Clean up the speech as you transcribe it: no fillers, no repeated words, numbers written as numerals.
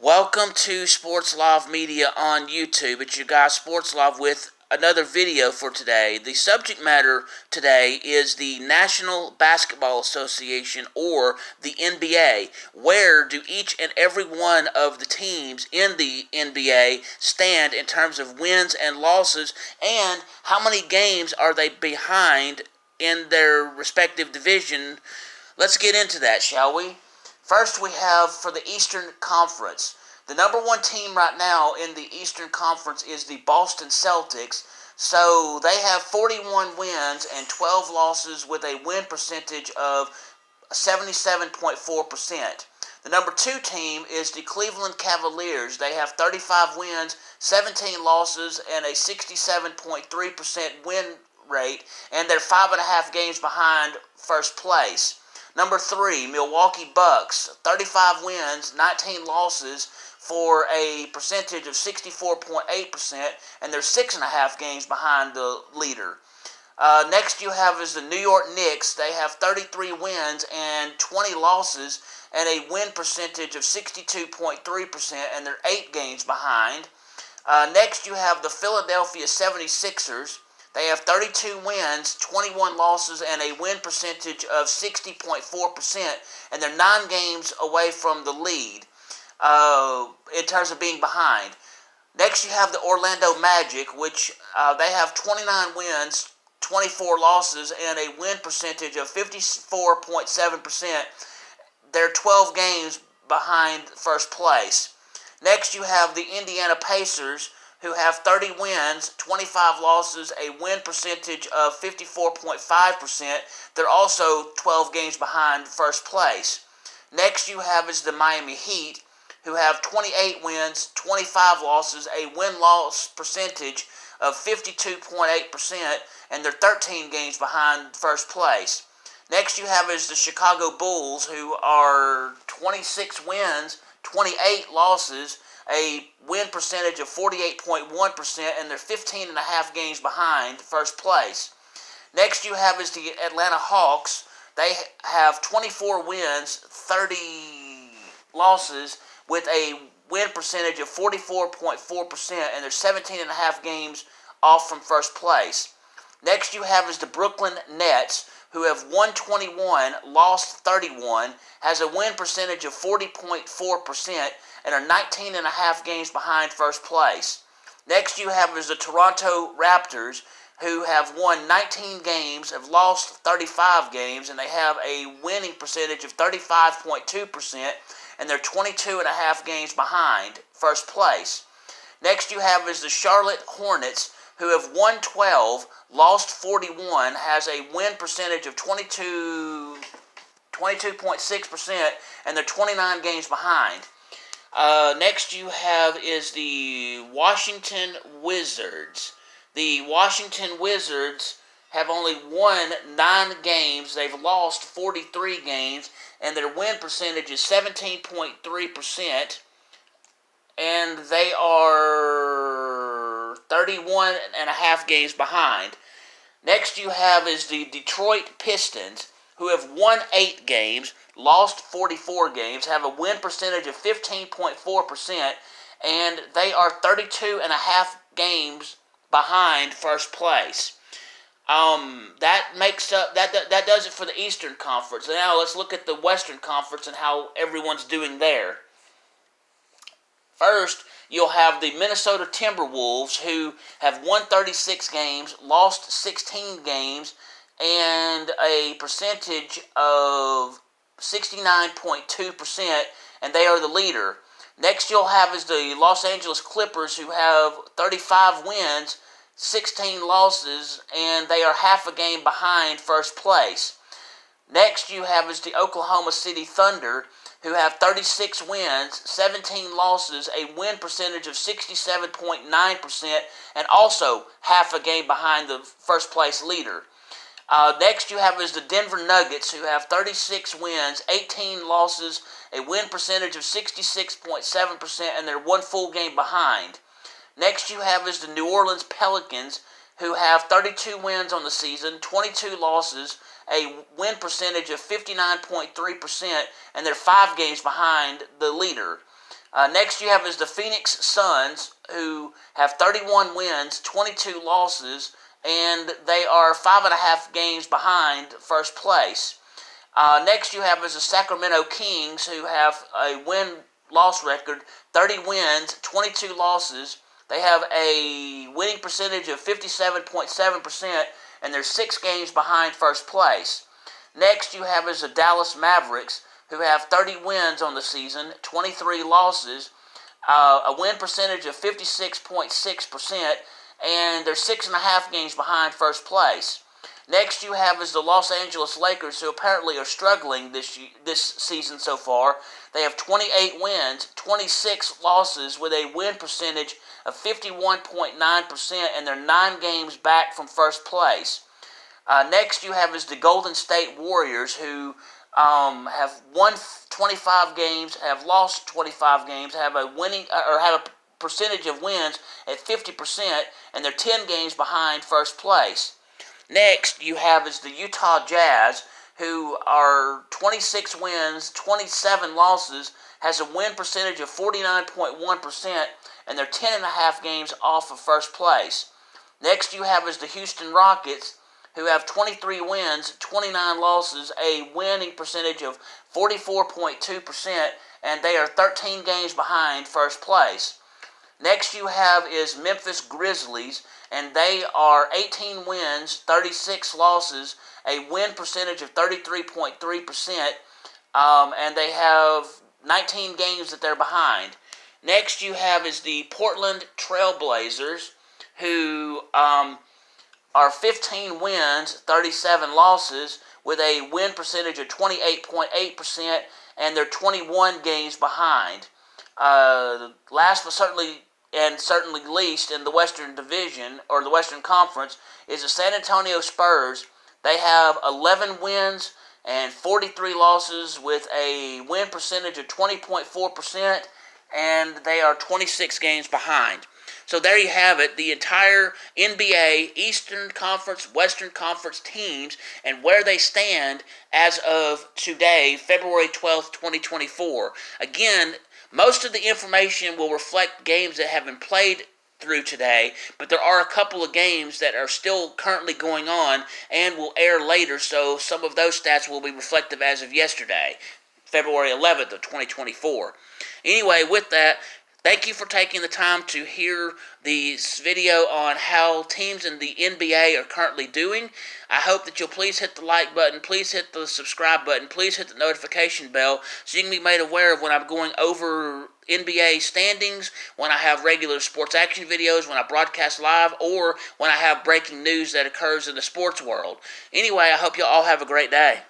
Welcome to Sports Love Media on YouTube. It's your guy Sports Love with another video for today. The subject matter today is the National Basketball Association, or the NBA. Where do each and every one of the teams in the NBA stand in terms of wins and losses, and how many games are they behind in their respective division? Let's get into that, shall we? First, we have for the Eastern Conference. The number one team right now in the Eastern Conference is the Boston Celtics. So they have 41 wins and 12 losses with a win percentage of 77.4%. The number two team is the Cleveland Cavaliers. They have 35 wins, 17 losses, and a 67.3% win rate, and they're 5.5 games behind first place. Number three, Milwaukee Bucks, 35 wins, 19 losses for a percentage of 64.8%, and they're 6.5 games behind the leader. Next you have is the New York Knicks. They have 33 wins and 20 losses and a win percentage of 62.3%, and they're 8 games behind. Next you have the Philadelphia 76ers. They have 32 wins, 21 losses, and a win percentage of 60.4%, and they're 9 games away from the lead in terms of being behind. Next, you have the Orlando Magic, which they have 29 wins, 24 losses, and a win percentage of 54.7%. They're 12 games behind first place. Next, you have the Indiana Pacers, who have 30 wins, 25 losses, a win percentage of 54.5%. They're also 12 games behind first place. Next you have is the Miami Heat, who have 28 wins, 25 losses, a win-loss percentage of 52.8%, and they're 13 games behind first place. Next you have is the Chicago Bulls, who are 26 wins, 28 losses, a win percentage of 48.1%, and they're 15.5 games behind first place. Next you have is the Atlanta Hawks. They have 24 wins, 30 losses, with a win percentage of 44.4%, and they're 17.5 games off from first place. Next you have is the Brooklyn Nets, who have won 21, lost 31, has a win percentage of 40.4%, and are 19.5 games behind first place. Next you have is the Toronto Raptors, who have won 19 games, have lost 35 games, and they have a winning percentage of 35.2%, and they're 22.5 games behind first place. Next you have is the Charlotte Hornets, who have won 12, lost 41, has a win percentage of 22.6%, and they're 29 games behind. Next you have is the Washington Wizards. The Washington Wizards have only won 9 games. They've lost 43 games, and their win percentage is 17.3%, and they are 31.5 games behind. Next you have is the Detroit Pistons, who have won 8 games, lost 44 games, have a win percentage of 15.4%, and they are 32.5 games behind first place. That does it for the Eastern Conference. Now let's look at the Western Conference and how everyone's doing there. First, you'll have the Minnesota Timberwolves, who have won 36 games, lost 16 games, and a percentage of 69.2%, and they are the leader. Next you'll have is the Los Angeles Clippers, who have 35 wins, 16 losses, and they are half a game behind first place. Next you have is the Oklahoma City Thunder, who have 36 wins, 17 losses, a win percentage of 67.9%, and also half a game behind the first place leader. Next you have is the Denver Nuggets, who have 36 wins, 18 losses, a win percentage of 66.7%, and they're 1 full game behind. Next you have is the New Orleans Pelicans, who have 32 wins on the season, 22 losses, a win percentage of 59.3%, and they're 5 games behind the leader. Next you have is the Phoenix Suns, who have 31 wins, 22 losses, and they are 5.5 games behind first place. Next you have is the Sacramento Kings, who have a win-loss record, 30 wins, 22 losses. They have a winning percentage of 57.7%, and they're 6 games behind first place. Next you have is the Dallas Mavericks, who have 30 wins on the season, 23 losses, a win percentage of 56.6%, and they're 6.5 games behind first place. Next you have is the Los Angeles Lakers, who apparently are struggling this season so far. They have 28 wins, 26 losses, with a win percentage of 51.9%, and they're 9 games back from first place. Next you have is the Golden State Warriors, who have won 25 games, have lost 25 games, have a percentage of wins at 50%, and they're 10 games behind first place. Next you have is the Utah Jazz, who are 26 wins, 27 losses, has a win percentage of 49.1%, and they're 10.5 games off of first place. Next you have is the Houston Rockets, who have 23 wins, 29 losses, a winning percentage of 44.2%, and they are 13 games behind first place. Next you have is Memphis Grizzlies, and they are 18 wins, 36 losses, a win percentage of 33.3%, and they have 19 games that they're behind. Next you have is the Portland Trail Blazers, who are 15 wins, 37 losses, with a win percentage of 28.8%, and they're 21 games behind. Last but certainly least in the Western Division, or the Western Conference, is the San Antonio Spurs. They have 11 wins and 43 losses, with a win percentage of 20.4%, and they are 26 games behind. So there you have it, the entire NBA Eastern Conference, Western Conference teams, and where they stand as of today, February 12th, 2024. Again, most of the information will reflect games that have been played through today, but there are a couple of games that are still currently going on and will air later, so some of those stats will be reflective as of yesterday, February 11th of 2024. Anyway, with that, thank you for taking the time to hear this video on how teams in the NBA are currently doing. I hope that you'll please hit the like button, please hit the subscribe button, please hit the notification bell so you can be made aware of when I'm going over NBA standings, when I have regular sports action videos, when I broadcast live, or when I have breaking news that occurs in the sports world. Anyway, I hope you all have a great day.